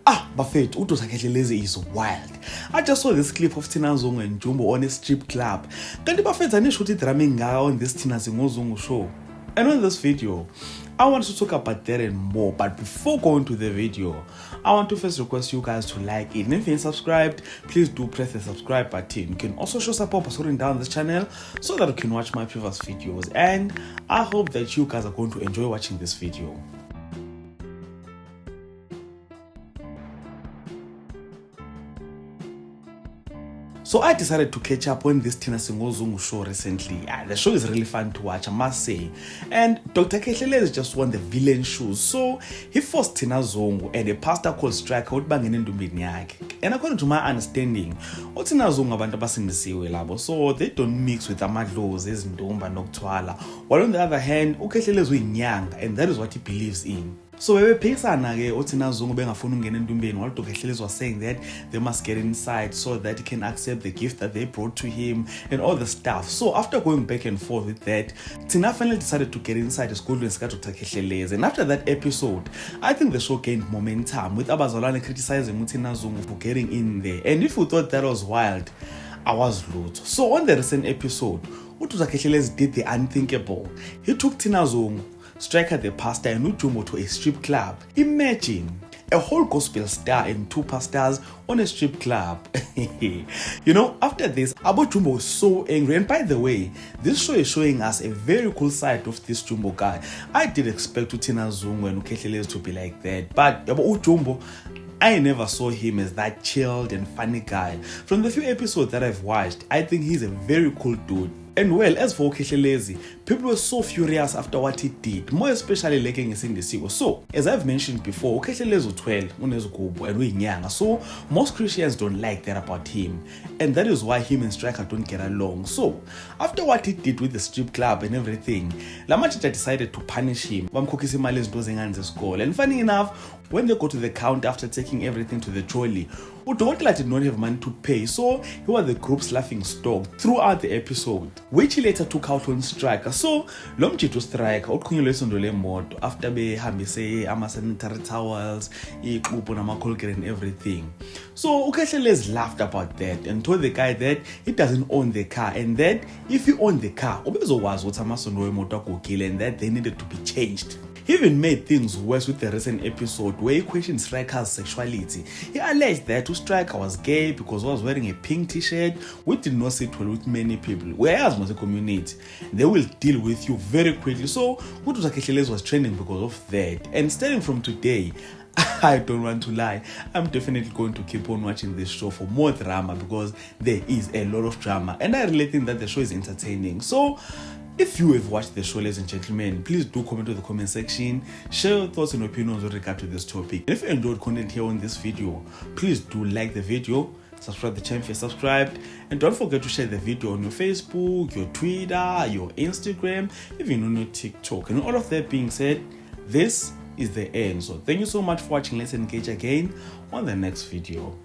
Bafethu, uDr. Khehlelezi is wild. I just saw this clip of Tina Zungu and Jumbo on a strip club. Kanti bafethu anisho ukuthi drumming on this Tina Zungu show. And on this video, I want to talk about that and more. But before going to the video, I want to first request you guys to like it. And if you ain't subscribed, please do press the subscribe button. You can also show support by scrolling down this channel so that you can watch my previous videos. And I hope that you guys are going to enjoy watching this video. So I decided to catch up on this Tina Zungu show recently. The show is really fun to watch, I must say. And Dr. Khehlelezi just won the villain shoes. So he forced Tina Zungu and a pastor called Striker out banging into yakhe. And according to my understanding, Tina Zungu abantu abasindisiwe labo. So they don't mix with amadlozi, ezindumba nokuthwala. While on the other hand, uKhehlelezi uyinyanga, and that is what he believes in. So bebephikisana ke uThina Zungu bengafuna ukungena entumbeni while Dr. Khehlelezi was saying that they must get inside so that he can accept the gift that they brought to him and all the stuff. So after going back and forth with that, Tina finally decided to get inside the school with Dr. Khehlelezi. And after that episode, I think the show gained momentum with abazalwane criticizing uThina Zungu for getting in there. And if you thought that was wild, I was loot. So on the recent episode, Dr. Khehlelezi did the unthinkable. He took Tina Zungu, Striker the pastor, and Ujumbo to a strip club. Imagine a whole gospel star and two pastors on a strip club. After this, Abo Jumbo was so angry. And by the way, this show is showing us a very cool side of this Jumbo guy. I did expect Tina Zungu and Khehlelezi to be like that, but Abo Jumbo, I never saw him as that chilled and funny guy. From the few episodes that I've watched, I think he's a very cool dude. And well, as for Khehlelezi, people were so furious after what he did, more especially lacking in Sindisiwe. So, as I've mentioned before, Khehlelezi u12, unezugubu and uyinyanga. So, most Christians don't like that about him. And that is why him and Striker don't get along. So, after what he did with the strip club and everything, Lamachita decided to punish him. And funny enough, when they go to the counter after taking everything to the trolley, Udokotela did not have money to pay, so he was the group's laughing stock throughout the episode, which he later took out on Striker. So, Lomjito Striker, after behambise ama-sanitary towels, Colgate and everything. So, Khehlelezi laughed about that and told the guy that he doesn't own the car, and that if he owned the car, and that they needed to be changed. He even made things worse with the recent episode where he questioned Striker's sexuality. He alleged that Striker was gay because he was wearing a pink t-shirt, which did not sit well with many people. Whereas as a community, they will deal with you very quickly. So, Dr. Khehlelezi was trending because of that. And starting from today, I don't want to lie, I'm definitely going to keep on watching this show for more drama because there is a lot of drama. And I really think that the show is entertaining. So, if you have watched the show, ladies and gentlemen, please do comment in the comment section. Share your thoughts and opinions with regard to this topic. And if you enjoyed content here on this video, please do like the video, subscribe to the channel if you're subscribed, and don't forget to share the video on your Facebook, your Twitter, your Instagram, even on your TikTok. And all of that being said, this is the end. So thank you so much for watching. Let's engage again on the next video.